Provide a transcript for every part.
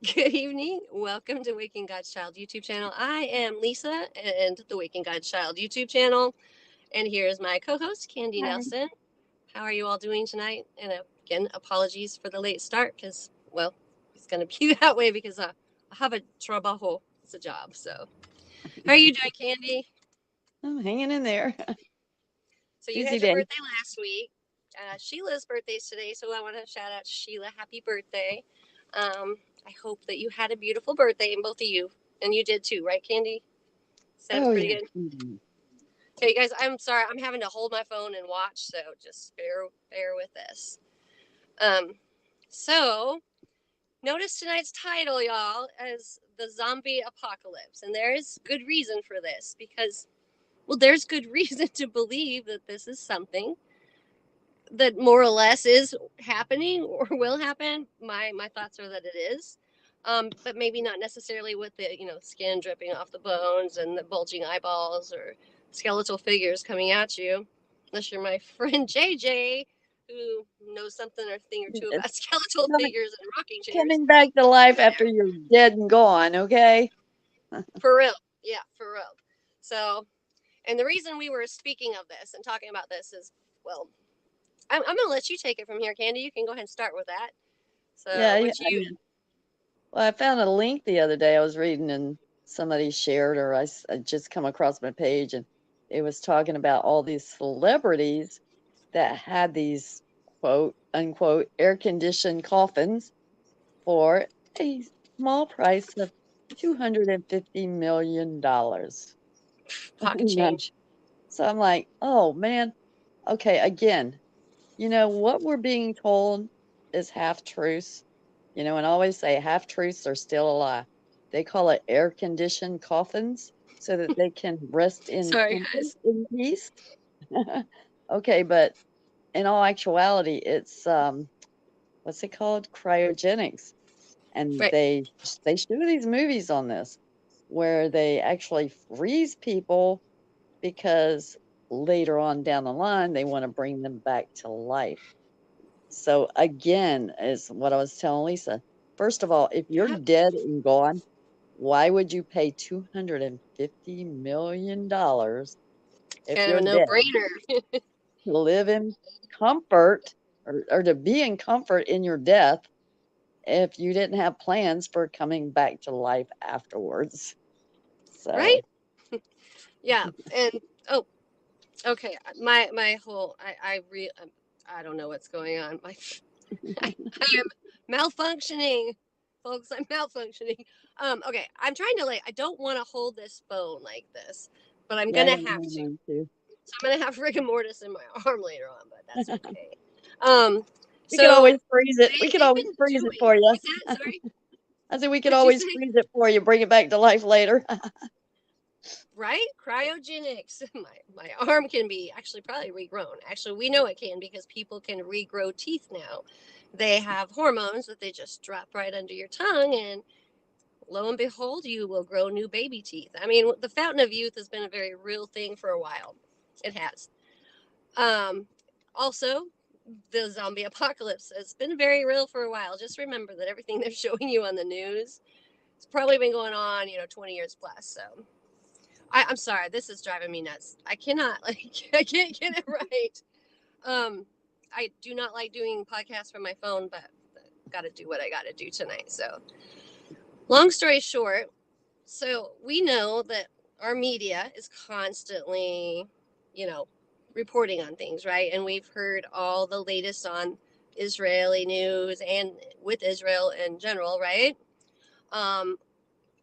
Good evening. Welcome to Waking God's Child YouTube channel. I am Lisa and the Waking God's Child YouTube channel. And here's my co host, Candy Hi. Nelson. How are you all doing tonight? And again, apologies for the late start because, well, it's going to be that way because I have a trabajo. It's a job. So, how are you doing, Candy? I'm hanging in there. So, you Busy had your day. birthday last week. Sheila's birthday's today. So, I want to shout out to Sheila. Happy birthday. I hope that you had a beautiful birthday, and both of you. And you did too, right, Candy? Said it Oh pretty yeah. good. Okay, guys, I'm sorry. I'm having to hold my phone and watch, so just bear with this. Um, so notice tonight's title, y'all, as the zombie apocalypse, and there is good reason for this because, well, there's good reason to believe that this is something that more or less is happening or will happen. My thoughts are that it is. But maybe not necessarily with the skin dripping off the bones and the bulging eyeballs or skeletal figures coming at you, unless you're my friend JJ, who knows something or thing or two It's about skeletal coming figures and rocking chairs. coming back to life But after you're dead and gone, okay? for real, yeah, for real. So, and the reason we were speaking of this and talking about this is, well, I'm gonna let you take it from here, Candy. You can go ahead and start with that. So, Yeah, yeah. what you Well, I found a link the other day I was reading and somebody shared or I just come across my page and it was talking about all these celebrities that had these quote unquote air conditioned coffins for a small price of $250 million. pocket change? So I'm like, oh man, okay, again, what we're being told is half truths, and I always say half truths are still a lie. They call it air conditioned coffins so that they can rest in Sorry, comfort guys. in peace. Okay, but in all actuality, it's what's it called? Cryogenics. And Right. they show these movies on this where they actually freeze people because later on down the line they want to bring them back to life. So again, is what I was telling Lisa. First of all, if you're Yep. dead and gone, why would you pay $250 million if Kind of you're a dead no-brainer. to live in comfort or to be in comfort in your death if you didn't have plans for coming back to life afterwards? Right? So Yeah. And oh, okay. My whole I don't know what's going on. My I am malfunctioning, folks. I'm malfunctioning. Okay. I'm trying to I don't want to hold this phone like this, but I'm yeah, I gonna got have to. mine on too. So I'm gonna have rigor mortis in my arm later on, but that's okay. Um. We could So always freeze it. We could they've always been freeze it doing. for you. What's that? Sorry. I said we could What'd you always say? freeze it for you, bring it back to life later. Right? Cryogenics. My arm can be actually probably regrown. Actually, we know it can because people can regrow teeth now. They have hormones that they just drop right under your tongue, and lo and behold, you will grow new baby teeth. I mean, the fountain of youth has been a very real thing for a while. It has. Um, Also, the zombie apocalypse has been very real for a while. Just remember that everything they're showing you on the news, it's probably been going on, 20 years plus. So I'm sorry, this is driving me nuts. I cannot I can't get it right. Um, I do not like doing podcasts from my phone, but got to do what I got to do tonight. So, long story short, so we know that our media is constantly, you know, reporting on things, right? And we've heard all the latest on Israeli news and with Israel in general, right? Um,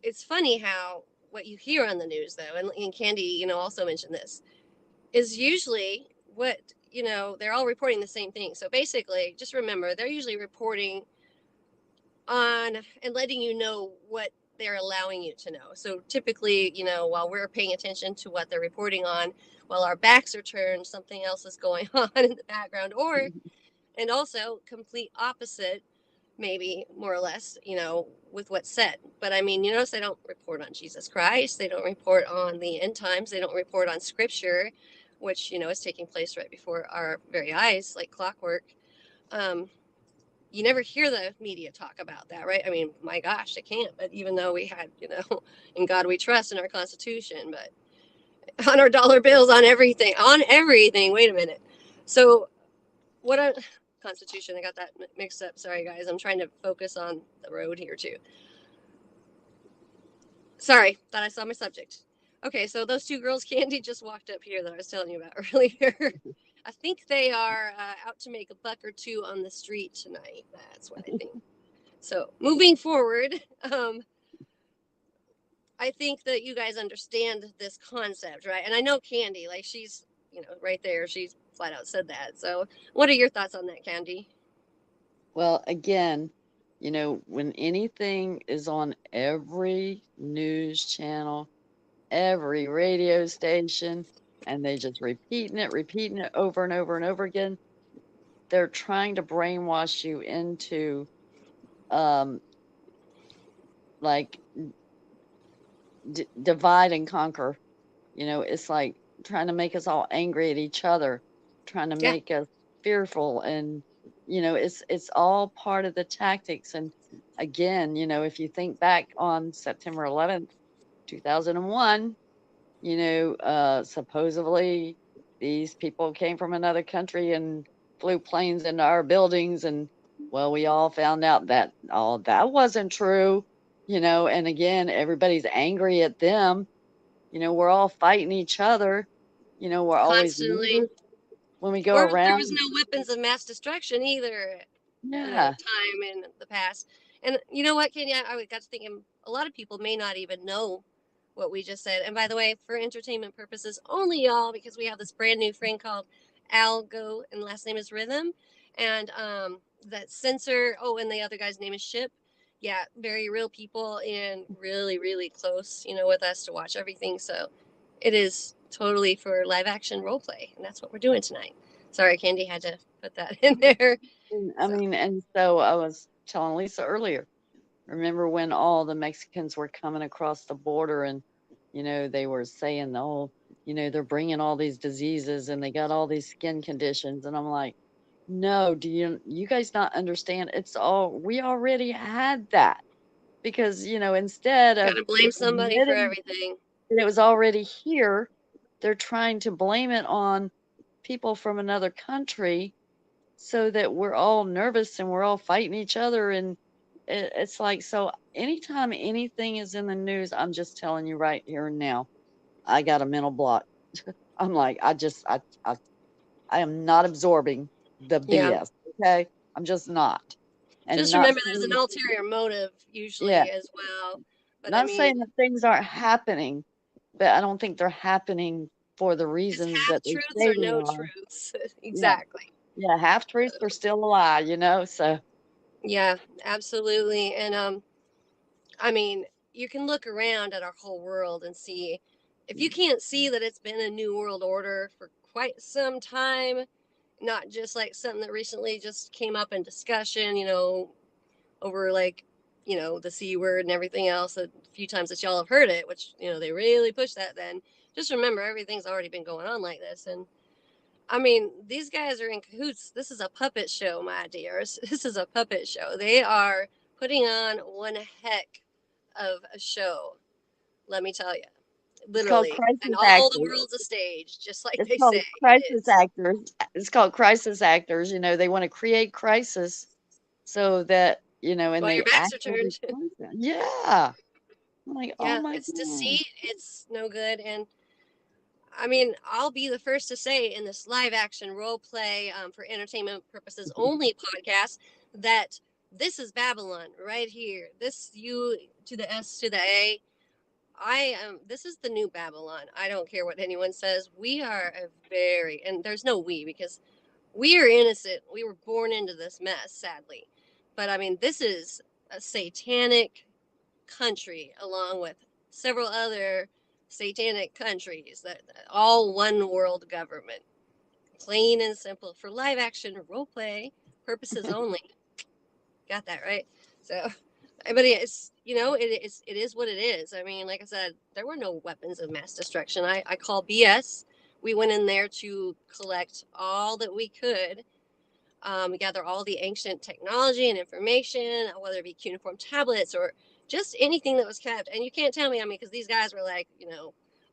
it's funny how what you hear on the news, though, and Candy, also mentioned this, is usually what, they're all reporting the same thing. So basically, just remember, they're usually reporting on and letting you know what they're allowing you to know. So typically, while we're paying attention to what they're reporting on, while our backs are turned, something else is going on in the background, and also complete opposite, maybe more or less, with what's said. But I mean, you notice they don't report on Jesus Christ. They don't report on the end times. They don't report on scripture, which, is taking place right before our very eyes, like clockwork. Um, you never hear the media talk about that, right? I mean, my gosh, they can't. But even though we had, in God we trust in our Constitution, but on our dollar bills, on everything, on everything. Wait a minute. So what a Constitution. I got that mixed up. Sorry, guys. I'm trying to focus on the road here too. Sorry, thought I saw my subject. Okay, so those two girls, Candy just walked up here that I was telling you about earlier. I think they are out to make a buck or two on the street tonight. That's what I think. So moving forward, I think that you guys understand this concept, right? And I know Candy, like she's, right there. She's flat out said that. So what are your thoughts on that, Candy? Well, again, when anything is on every news channel, every radio station, and they just repeating it over and over and over again, they're trying to brainwash you into like divide and conquer. It's like trying to make us all angry at each other, trying to Yeah, make us fearful, and it's all part of the tactics. And again, if you think back on September 11th, 2001, supposedly these people came from another country and flew planes into our buildings, and well, we all found out that all that wasn't true. And again, everybody's angry at them. We're all fighting each other. We're always constantly. nervous when we go Or there was around. no weapons of mass destruction either Yeah. time in the past. And you know what, Kenya? I got to thinking a lot of people may not even know what we just said. And by the way, for entertainment purposes only, y'all, because we have this brand new friend called Algo, and last name is Rhythm, and that censor. Oh, and the other guy's name is Ship. Yeah, very real people and really, really close, with us to watch everything. So it is totally for live action role play, and that's what we're doing tonight. Sorry, Candy had to put that in there. I So mean, and so I was telling Lisa earlier, remember when all the Mexicans were coming across the border and, they were saying, oh, they're bringing all these diseases and they got all these skin conditions. And I'm like, no, do you guys not understand? We already had that because, instead got of to blame somebody for admitting everything. that it was already here, they're trying to blame it on people from another country so that we're all nervous and we're all fighting each other. And it's like, so anytime anything is in the news, I'm just telling you right here and now, I got a mental block. I'm like, I am not absorbing the Yeah. BS. Okay. I'm just not. And Just not remember there's saying, an ulterior motive yeah, usually as well. But I not mean, saying that things aren't happening, but I don't think they're happening for the it's reasons half that they truths say or they no are. truths. Yeah. Exactly. Yeah. Half truths are still a lie. So Yeah, absolutely. And I mean, you can look around at our whole world and see if you can't see that it's been a new world order for quite some time, not just like something that recently just came up in discussion, over like, the C word and everything else a few times that y'all have heard it, which, they really push that then. Just remember everything's already been going on like this. And I mean, these guys are in cahoots. This is a puppet show, my dears. This is a puppet show. They are putting on one heck of a show, let me tell you. it's called Literally. And crisis all the actors. world's a stage, just like It's they called say it crisis is. actors. It's called crisis actors. They want to create crisis so that, and While your they backs act are like turned. it's constant. Yeah. I'm like, oh Yeah, my it's God. deceit. It's no good. And I mean, I'll be the first to say in this live action role play for entertainment purposes only podcast that this is Babylon right here. This U to the S to the A. I am. This is the new Babylon. I don't care what anyone says. We are a very, and there's no we because we are innocent. We were born into this mess, sadly. But I mean, this is a satanic country along with several other satanic countries that all one world government. Plain and simple for live action role play purposes only. Got that right? So but it's it is what it is. I mean, like I said, there were no weapons of mass destruction. I call BS. We went in there to collect all that we could. gather all the ancient technology and information, whether it be cuneiform tablets or just anything that was kept. And you can't tell me, I mean, because these guys were like,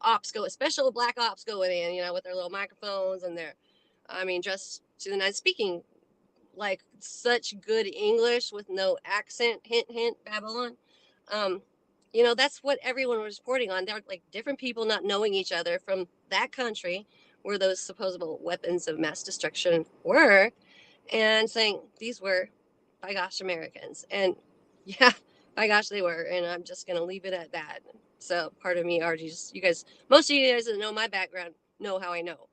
ops go, special black ops going in, with their little microphones and their, I mean, just to the night speaking like such good English with no accent, hint, hint, Babylon. Um, that's what everyone was reporting on. They're like different people not knowing each other from that country where those supposed weapons of mass destruction were, and saying these were, by gosh, Americans. And yeah, by gosh, they were. And I'm just going to leave it at that. So part of me, RG, just you guys, most of you guys that know my background know how I know.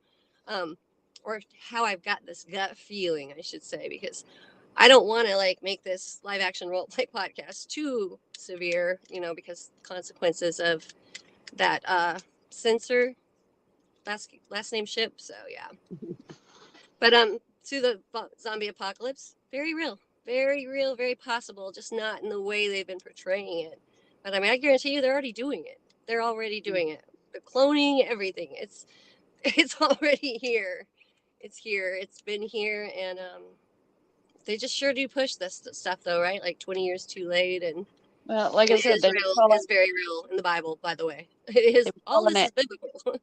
Or how I've got this gut feeling, I should say, because I don't want to like make this live action role play podcast too severe, because consequences of that censor last name ship. So yeah, but to the zombie apocalypse, very real, very possible, just not in the way they've been portraying it. But I mean, I guarantee you, they're already doing it. They're already doing it. The cloning, everything. It's already here. It's here. It's been here, and they just sure do push this stuff, though, right? Like 20 years too late, and Well, like I said, Israel is very real in the Bible, by the way. It is. All this is biblical.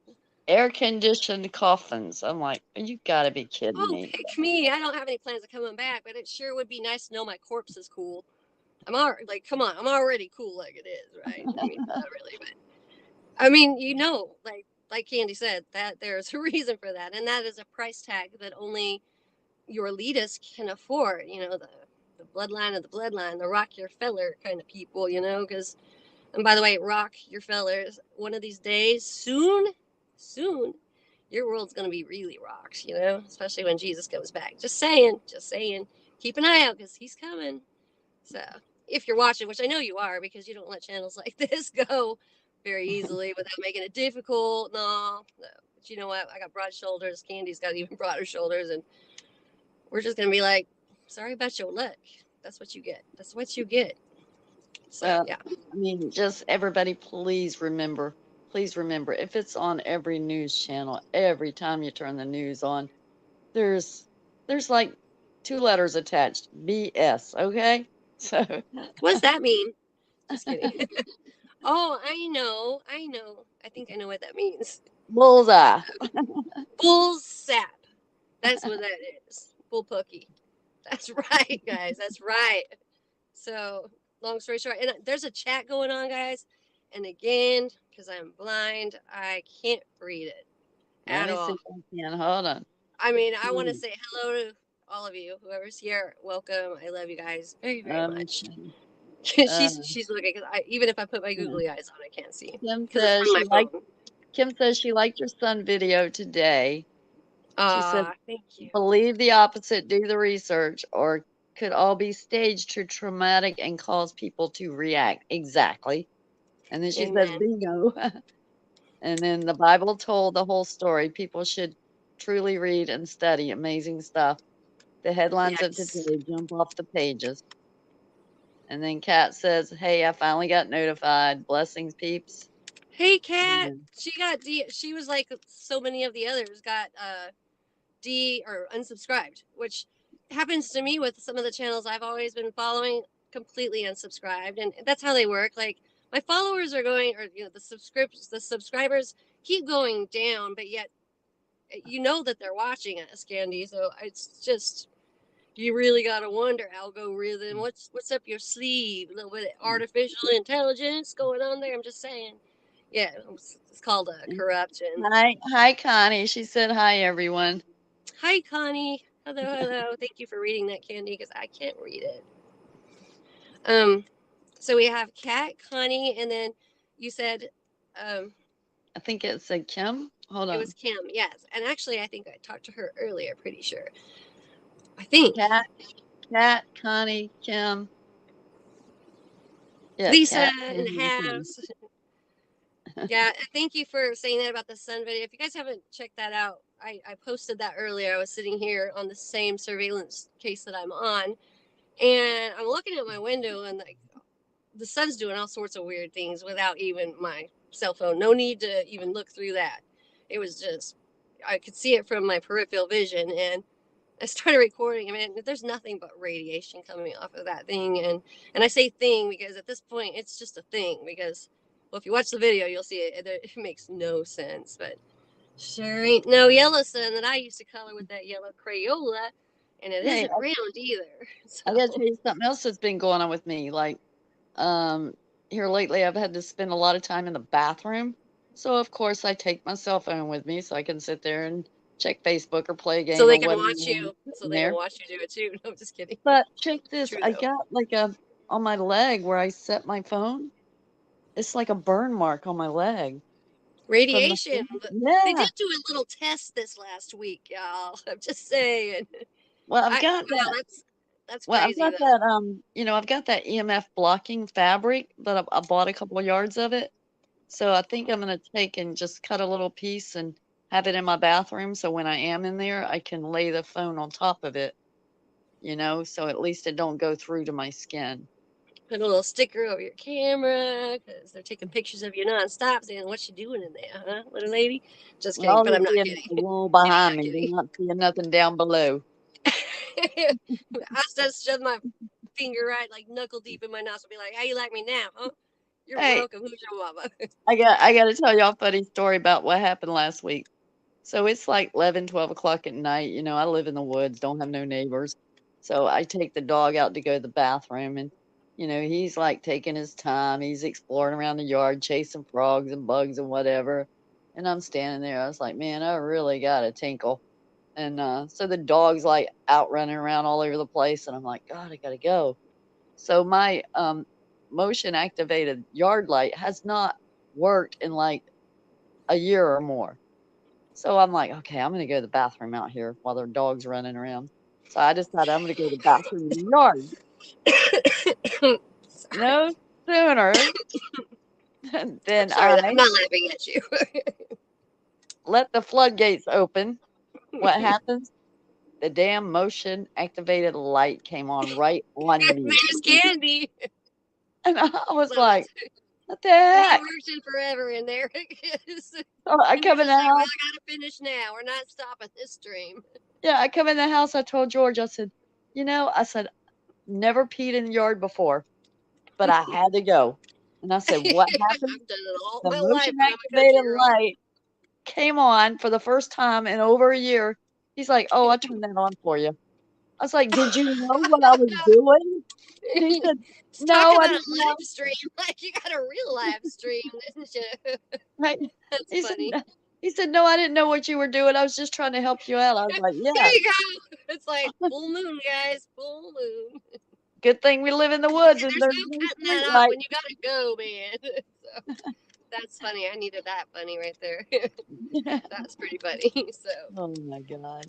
air-conditioned coffins. I'm like, you gotta be kidding Oh, me. pick me. I don't have any plans of coming back, but it sure would be nice to know my corpse is cool. I'm already like, come on, I'm already cool like it is, right? I mean, not really, but I mean, like Candy said, that there's a reason for that, and that is a price tag that only your elitists can afford. The bloodline of the bloodline, the rock your feller kind of people. Because, and by the way, rock your fellers. One of these days, soon, your world's gonna be really rocked. Especially when Jesus comes back. Just saying. Keep an eye out because he's coming. So if you're watching, which I know you are, because you don't let channels like this go very easily without making it difficult. No. But you know what? I got broad shoulders. Candy's got even broader shoulders, and we're just gonna be like, sorry about your luck. That's what you get. So yeah. I mean, just everybody, please remember, if it's on every news channel, every time you turn the news on, there's like 2 letters attached, BS. Okay, so What does that mean? Just kidding. Oh, I know. I think I know what that means. bullseye. Bull sap. That's what that is. Bull pookie. That's right, guys. That's right. So, long story short, and there's a chat going on, guys. And again, because I'm blind, I can't read it Let at me all. see if I can. Hold on. I mean, I want to say hello to all of you, whoever's here. Welcome. I love you guys very, very much. She's looking because even if I put my googly eyes on, I can't see. Kim says she liked your son video today. She said, thank you. believe the opposite, do the research, or could all be staged to traumatic and cause people to react. Exactly. And then she says, bingo. And then the Bible told the whole story. People should truly read and study. Amazing stuff. The headlines of today jump off the pages. And then Kat says, hey, I finally got notified. Blessings, peeps. Hey, Kat. She got D. She was like so many of the others got D or unsubscribed, which happens to me with some of the channels I've always been following, completely unsubscribed. And that's how they work. Like my followers are going, or the subscribers keep going down, but yet that they're watching us, Candy. So it's just, you really gotta wonder, algorithm, what's up your sleeve? A little bit of artificial intelligence going on there. I'm just saying. Yeah, it's called corruption. Hi, Connie. She said hi, everyone. Hi, Connie. Hello. Thank you for reading that, Candy, because I can't read it. So we have Kat, Connie, and then you said, I think it said Kim. Hold on. It was Kim, yes. And actually, I think I talked to her earlier. Pretty sure. I think Kat, Connie, Kim. Yeah, Lisa and Habs. Yeah, thank you for saying that about the sun video. If you guys haven't checked that out, I posted that earlier. I was sitting here on the same surveillance case that I'm on, and I'm looking at my window, and like the sun's doing all sorts of weird things without even my cell phone. No need to even look through that. It was just, I could see it from my peripheral vision, and I started recording. I mean, there's nothing but radiation coming off of that thing, and I say thing because at this point it's just a thing. Because, well, if you watch the video, you'll see it makes no sense. But sure ain't no Yellowstone that I used to color with that yellow Crayola, and it Hey, isn't round either. I gotta So tell you something else that's been going on with me. Like, um, here lately, I've had to spend a lot of time in the bathroom. So of course, I take my cell phone with me so I can sit there and check Facebook or play a so game they or can whatever watch you. So in they can there. watch you do it too. No, I'm just kidding. But check this, True I though. got like a on my leg where I set my phone. It's like a burn mark on my leg from the Radiation. phone. They Yeah. did do a little test this last week, y'all. I'm just saying. Well, I've I got wow, that. that's Well, I've crazy got though. that. I've got that EMF blocking fabric that I bought a couple of yards of it. So I think I'm gonna take and just cut a little piece and have it in my bathroom. So when I am in there, I can lay the phone on top of it, so at least it don't go through to my skin. Put a little sticker over your camera because they're taking pictures of you nonstop, saying, "What you doing in there, huh, little lady?" Just kidding, All but they're I'm not seeing is kidding. the wall Kidding, behind not me. They're kidding. not seeing nothing down below. I just shove my finger right, like knuckle deep in my nostril, be like, "How you like me now, huh? You're Hey, welcome. Who's your mama?" I got to tell y'all a funny story about what happened last week. So it's like 11, 12 o'clock at night. I live in the woods, don't have no neighbors. So I take the dog out to go to the bathroom, and, he's like taking his time. He's exploring around the yard, chasing frogs and bugs and whatever. And I'm standing there. I was like, man, I really got to tinkle. And so the dog's like out running around all over the place. And I'm like, God, I got to go. So my motion activated yard light has not worked in like a year or more. So I'm like, okay, I'm gonna go to the bathroom out here while their dog's running around. So I decided I'm gonna go to the bathroom in the yard. Sorry. No sooner I'm than sorry that I'm I not laughing at you. let the floodgates open, what happens? The damn motion activated light came on right on me. There's candy. And I was Love like, it. what the It ain't heck? worked in forever in there. So I And you're come in just the like, well, house. I gotta finish now. We're not stopping this stream. Yeah, I come in the house. I told George, I said, I said, never peed in the yard before, but I had to go. And I said, what happened? I've done it all The my life, motion but I'm a country activated girl. light came on for the first time in over a year. He's like, "Oh, I turned that on for you." I was like, "Did you know what I was doing?" And he said, Talk "No, I about a didn't know." live stream. Like you got a real live stream, didn't you? Right? That's He said, funny. he said, "No, I didn't know what you were doing. I was just trying to help you out." I was like, There "Yeah, you go. It's like full moon, guys. Full moon. good thing we live in the woods Yeah, and there's there's no no cutting street that out light." when you gotta go, man. So that's funny. I needed that funny right there. That's pretty funny. So Oh my God.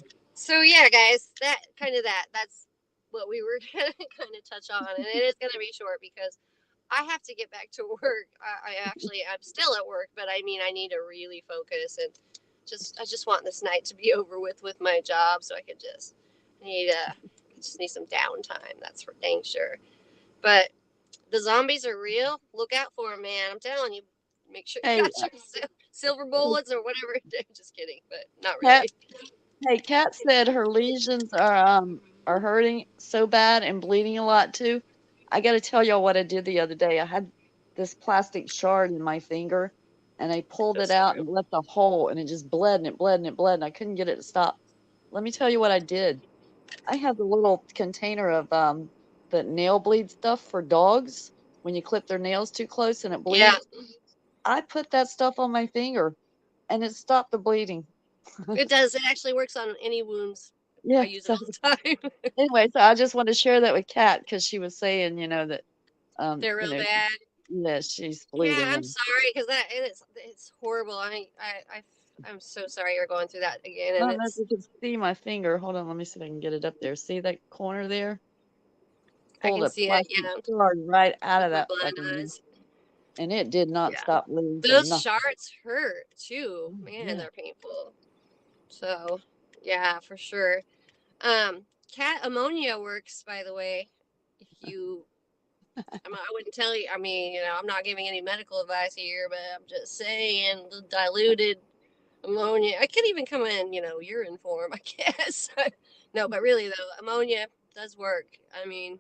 yeah, guys, that's what we were gonna kind of touch on, and it is gonna be short because I have to get back to work. I'm still at work, but I mean, I need to really focus and I just want this night to be over with my job, so I could just need some downtime. That's for dang sure. But the zombies are real. Look out for them, man. I'm telling you. Make sure you Hey, got your silver bullets or whatever. Just kidding, but not Kat, really. hey, Kat said her lesions are hurting so bad and bleeding a lot too. I got to tell y'all what I did the other day. I had this plastic shard in my finger, and I pulled So it out sorry. and left a hole, and it just bled and it bled and it bled, and I couldn't get it to stop. Let me tell you what I did. I had the little container of the nail bleed stuff for dogs when you clip their nails too close and it Yeah, bleeds. I put that stuff on my finger, and it stopped the bleeding. it does. It actually works on any wounds. I Yeah, use it so all the time. anyway, so I just wanted to share that with Kat because she was saying, that, They're real bad. yeah, she's Yeah, bleeding I'm and sorry because it's horrible. I'm so sorry you're going through that again, I and don't know if you can see my finger. Hold on, let me see if I can get it up there. See that corner there? I Pulled can a see it. plastic Yeah, shard right out with of my that blind fucking thing, eyes. and it did not Yeah, stop bleeding for those nothing. shards hurt too. Oh, Man, yeah. they're painful. So, yeah, for sure. Cat ammonia works, by the way. If you, I wouldn't tell you. I mean, I'm not giving any medical advice here, but I'm just saying the diluted ammonia. I could even come in, urine form, I guess. No, but really though, ammonia does work. I mean,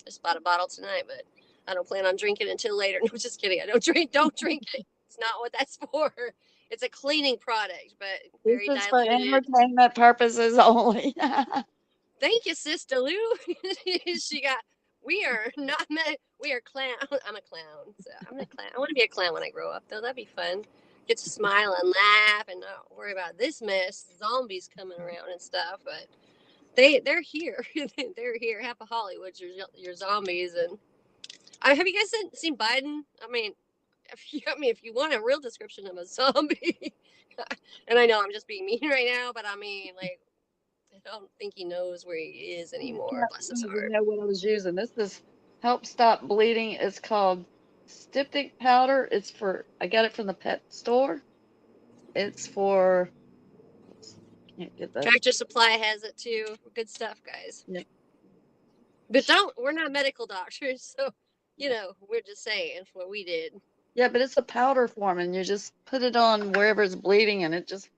just bought a bottle tonight, but I don't plan on drinking until later. No, just kidding. I don't drink. Don't drink it. It's not what that's for. It's a cleaning product, but This very is for diluted. entertainment purposes only. Thank you, Sister Lou. She got. We are not met. We are clown. I'm a clown. So I'm a clown. I want to be a clown when I grow up, though. That'd be fun. Get to smile and laugh and not worry about this mess, zombies coming around and stuff. But they're here. They're here. Half of Hollywood's your zombies. And have you guys seen Biden? I mean, if you want a real description of a zombie, and I know I'm just being mean right now, but I mean, like, I don't think he knows where he is anymore. Bless his You heart. know what I was using. This is help stop bleeding. It's called styptic powder. I got it from the pet store. It's for, can't get that. Tractor Supply has it too. Good stuff, guys. Yeah. But we're not medical doctors, so we're just saying what we did. Yeah, but it's a powder form, and you just put it on wherever it's bleeding, and it just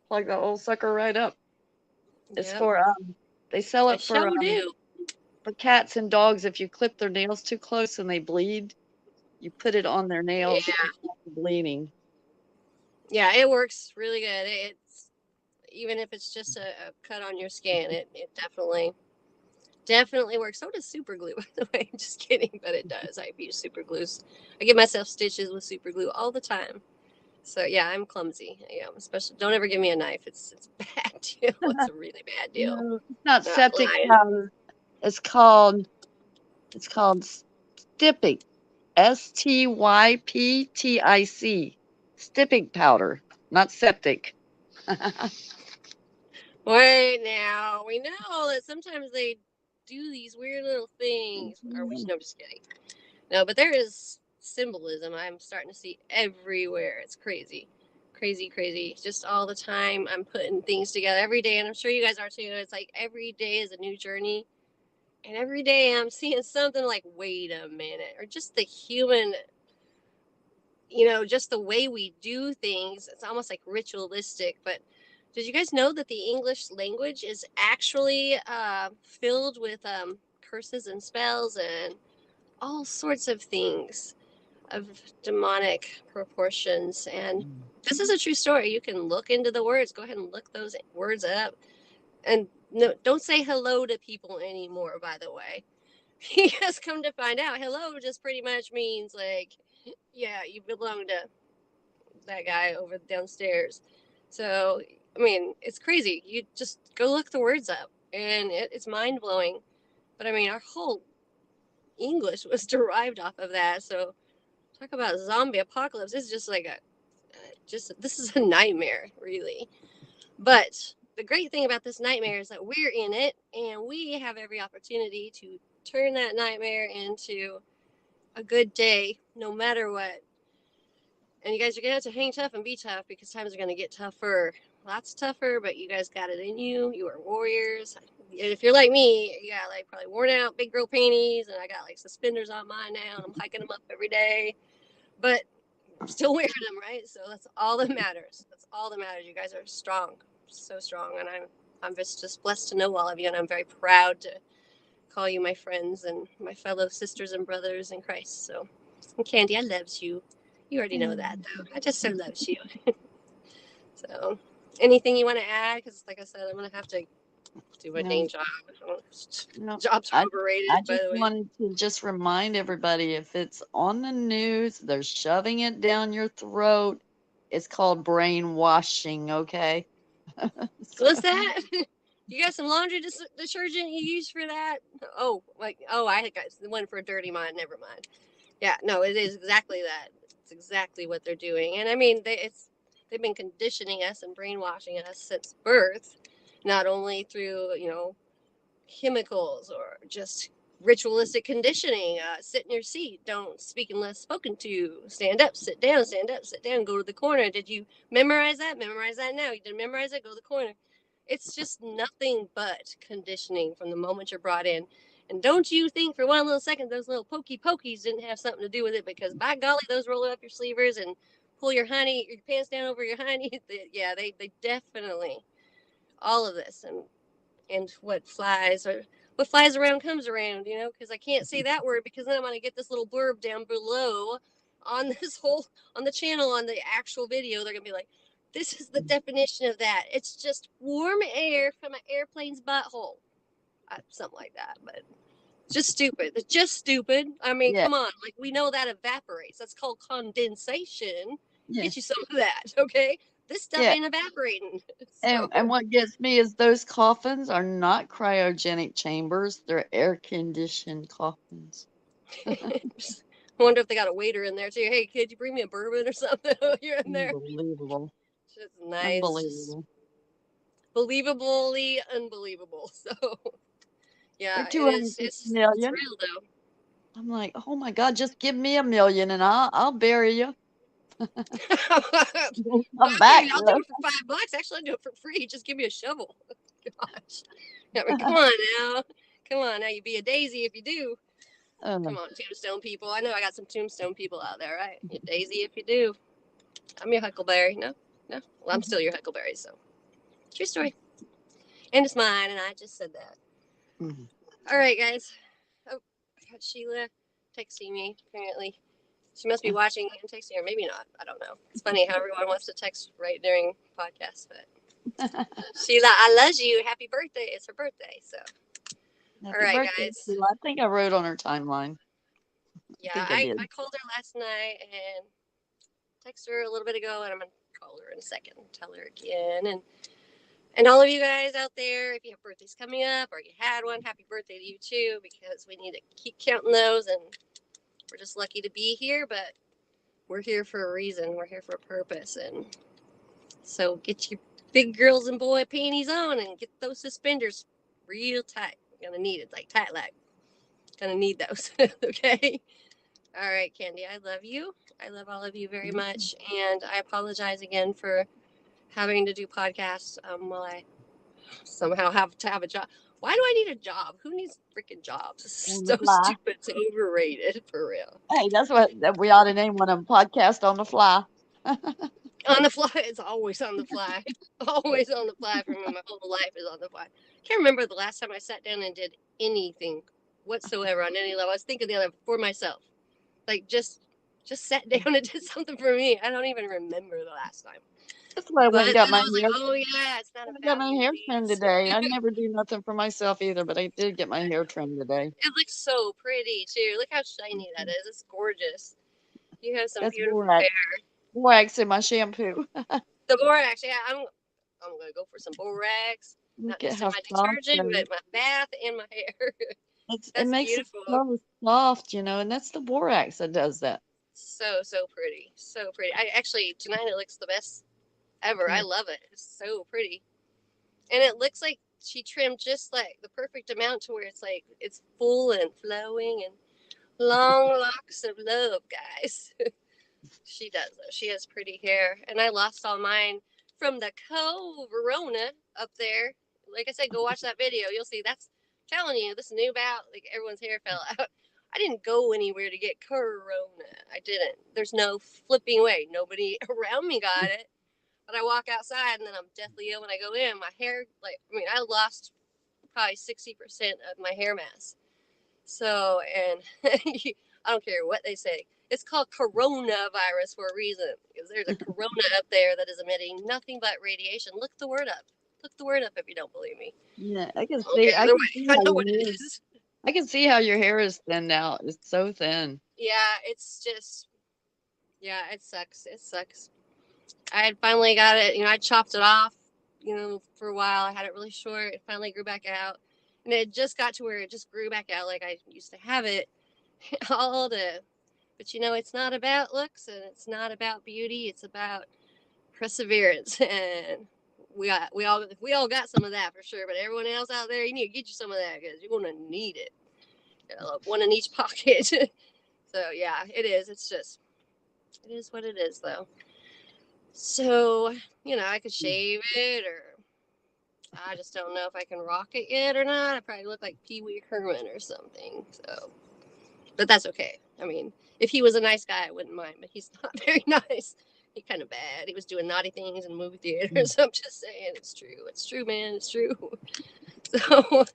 plug the whole sucker right up. It's Yep. for they sell I it for do. for cats and dogs. If you clip their nails too close and they bleed, you put it on their nails. Yeah. To stop the bleeding. Yeah, it works really good. It's even if it's just a cut on your skin, it definitely works. So does super glue, by the way. Just kidding, but it does. I use super glues. I give myself stitches with super glue all the time. So yeah, I'm clumsy. Yeah, especially don't ever give me a knife. It's a bad deal. It's a really bad deal. No, it's not Not septic lying. powder. It's called styptic. Styptic. Styptic powder, not septic. Wait now, we know that sometimes they do these weird little things. Or no, just kidding. No, but there is symbolism I'm starting to see everywhere. It's crazy. Crazy, crazy. Just all the time I'm putting things together every day, and I'm sure you guys are too. It's like every day is a new journey. And every day I'm seeing something like, wait a minute, or just the human, just the way we do things. It's almost like ritualistic. But did you guys know that the English language is actually filled with curses and spells and all sorts of things of demonic proportions? And this is a true story. You can look into the words. Go ahead and look those words up. And no, don't say hello to people anymore, by the way. Because come to find out, hello just pretty much means like, yeah, you belong to that guy over downstairs. So, I mean, it's crazy. You just go look the words up, and it's mind blowing. But I mean, our whole English was derived off of that. So, talk about zombie apocalypse. It's just like this is a nightmare, really. But the great thing about this nightmare is that we're in it, and we have every opportunity to turn that nightmare into a good day, no matter what. And you guys are going to have to hang tough and be tough because times are going to get tougher. Lots tougher, but you guys got it in you. You are warriors. And if you're like me, you got like probably worn out big girl panties, and I got like suspenders on mine now, and I'm hiking them up every day. But I'm still wearing them, right? So that's all that matters. That's all that matters. You guys are strong, so strong, and I'm just blessed to know all of you, and I'm very proud to call you my friends and my fellow sisters and brothers in Christ. So, and Candy, I loves you. You already know that, though. I just so loves you. So, anything you want to add? Because, like I said, I'm going to have to do my main job. No, Job's overrated, I by just the way. wanted to just remind everybody, if it's on the news, they're shoving it down your throat. It's called brainwashing, okay? What's that? You got some laundry detergent you use for that? Oh, I got the one for a dirty mind. Never mind. Yeah, no, it is exactly that. It's exactly what they're doing. And I mean, they've been conditioning us and brainwashing us since birth, not only through, chemicals or just ritualistic conditioning. Sit in your seat, don't speak unless spoken to, stand up, sit down, go to the corner. Did you memorize that? Memorize that now. You didn't memorize it? Go to the corner. It's just nothing but conditioning from the moment you're brought in. And don't you think for one little second those little pokies didn't have something to do with it, because by golly, those roll up your sleevers and pull your pants down over your hiney. Yeah, they definitely, all of this. And and what flies around comes around, because I can't say that word because then I'm going to get this little blurb down below on on the channel, on the actual video. They're going to be like, this is the definition of that. It's just warm air from an airplane's butthole. Something like that, but just stupid. It's just stupid. I mean, Yeah. come on. Like, we know that evaporates. That's called condensation. Yeah. Get you some of that, okay? This stuff Yeah. ain't evaporating. And what gets me is those coffins are not cryogenic chambers. They're air-conditioned coffins. I wonder if they got a waiter in there too. Hey, kid, you bring me a bourbon or something while you're in there? Unbelievable. Just nice. Unbelievable. Believably unbelievable. So, yeah, For it's 250 million. real though. I'm like, oh my God, just give me $1 million and I'll bury you. Come back. I'll do it for $5. Actually, I'll do it for free. Just give me a shovel. Gosh. I mean, come on now. Come on now. You be a daisy if you do. Come on, tombstone people. I know I got some tombstone people out there, right? You're daisy if you do. I'm your huckleberry. No? Well, I'm still your huckleberry, so. True story. And it's mine, and I just said that. Mm-hmm. All right, guys. Oh, I got Sheila texting me, apparently. She must be watching and texting, or maybe not. I don't know. It's funny how everyone wants to text right during podcasts, but Sheila, I love you. Happy birthday. It's her birthday, so. Happy All right, birthday, guys. Sheila. I think I wrote on her timeline. Yeah, I I called her last night and texted her a little bit ago, and I'm going to call her in a second and tell her again. And all of you guys out there, if you have birthdays coming up or you had one, happy birthday to you too, because we need to keep counting those, and we're just lucky to be here, but we're here for a reason. We're here for a purpose, and so get your big girls and boy panties on and get those suspenders real tight. You're going to need it, like tight lag. Gonna need those. Okay. All right, Candy, I love you. I love all of you very much, and I apologize again for having to do podcasts while I somehow have to have a job. Why do I need a job? Who needs freaking jobs? It's so stupid. It's overrated, for real. Hey, that's what we ought to name one of them, podcast on the fly. On the fly. It's always on the fly. Always on the fly for me. My whole life is on the fly. Can't remember the last time I sat down and did anything whatsoever on any level. I was thinking the other for myself. Like just sat down and did something for me. I don't even remember the last time. That's why I went and got my hair. Like, oh yeah, it's not I got my hair trimmed these. today. I never do nothing for myself either, but I did get my hair trimmed today. It looks so pretty too. Look how shiny that is. It's gorgeous. You have some That's beautiful borax. hair. Borax in my shampoo. The borax, yeah. I'm gonna go for some borax. Not just in my detergent, but my bath and my hair. It makes beautiful. It so soft, and that's the borax that does that. So pretty. So pretty. I actually, tonight it looks the best ever. I love it. It's so pretty. And it looks like she trimmed just like the perfect amount to where it's like it's full and flowing and long locks of love, guys. She does though. She has pretty hair. And I lost all mine from the Verona up there. Like I said, go watch that video. You'll see that's telling you this new bout, like everyone's hair fell out. I didn't go anywhere to get Corona. I didn't. There's no flipping way. Nobody around me got it. But I walk outside and then I'm deathly ill when I go in. My hair, I lost probably 60% of my hair mass. So, and I don't care what they say. It's called coronavirus for a reason, because there's a corona up there that is emitting nothing but radiation. Look the word up. Look the word up if you don't believe me. Yeah, I can see. Okay, I know what it is. I can see how your hair is thin now. It's so thin. Yeah, it's just, it sucks. It sucks. I had finally got it. I chopped it off, for a while. I had it really short. It finally grew back out. And it just got to where it just grew back out like I used to have it. But it's not about looks and it's not about beauty. It's about perseverance. And we all got some of that for sure. But everyone else out there, you need to get you some of that because you're going to need it. One in each pocket. So yeah, it is. It is what it is though. So, I could shave it, or I just don't know if I can rock it yet or not. I probably look like Pee Wee Herman or something. So, but that's okay. I mean, if he was a nice guy, I wouldn't mind, but he's not very nice. He's kind of bad. He was doing naughty things in movie theaters. I'm just saying, it's true. It's true, man. It's true. So,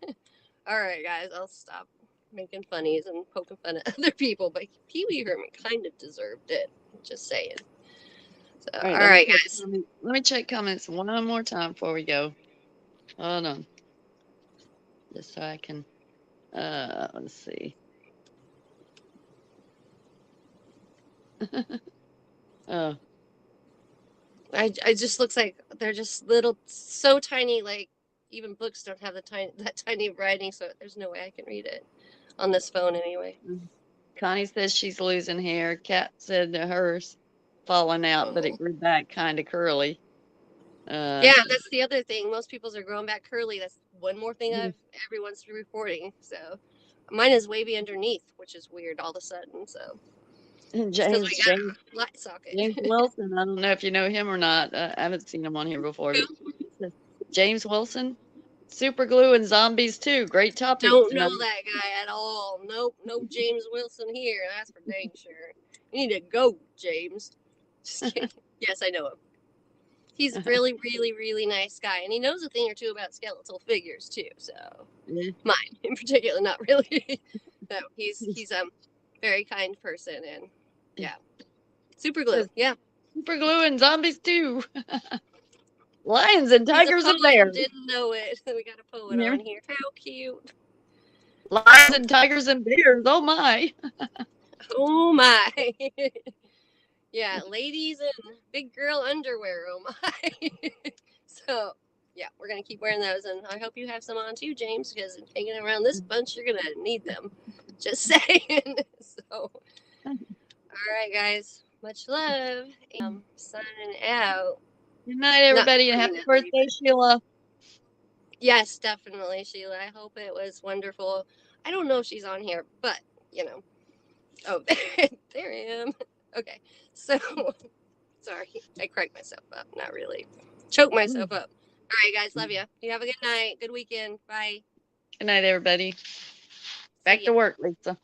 all right, guys, I'll stop making funnies and poking fun at other people, but Pee Wee Herman kind of deserved it. Just saying. So, All all right, right, guys. let me check comments one more time before we go. Hold on. Just so I can, let's see. Oh, I just looks like they're just little, so tiny. Like even books don't have that tiny writing, so there's no way I can read it on this phone anyway. Connie says she's losing hair. Kat said that hers falling out, but Oh. it grew back kind of curly. Yeah, that's the other thing. Most people's are growing back curly. That's one more thing everyone's reporting. So mine is wavy underneath, which is weird all of a sudden. So it's because we got a light socket. James Wilson. I don't know if you know him or not. I haven't seen him on here before. But James Wilson, Super Glue and Zombies too. Great topic. Don't know that guy at all. Nope, no James Wilson here. That's for dang sure. You need to go, James. Just kidding. Yes, I know him. He's a really, really, really nice guy, and he knows a thing or two about skeletal figures too. So mine in particular, not really. No, he's a very kind person, and yeah, Super Glue. Yeah, Super Glue and Zombies too. Lions and he's tigers a and poet, bears. didn't know it. We got a poet on here. How cute. Lions and tigers and bears. Oh my. Oh my. Yeah, ladies in big girl underwear. Oh my. So, yeah, we're going to keep wearing those. And I hope you have some on too, James, because hanging around this bunch, you're going to need them. Just saying. So, all right, guys. Much love. Signing out. Good night, everybody, and happy birthday, Sheila. Yes, definitely, Sheila. I hope it was wonderful. I don't know if she's on here, but, you know. Oh, there I am. Okay. So, sorry. I cracked myself up. Not really. Choked myself up. All right, guys. Love you. You have a good night. Good weekend. Bye. Good night, everybody. Back to work, Lisa.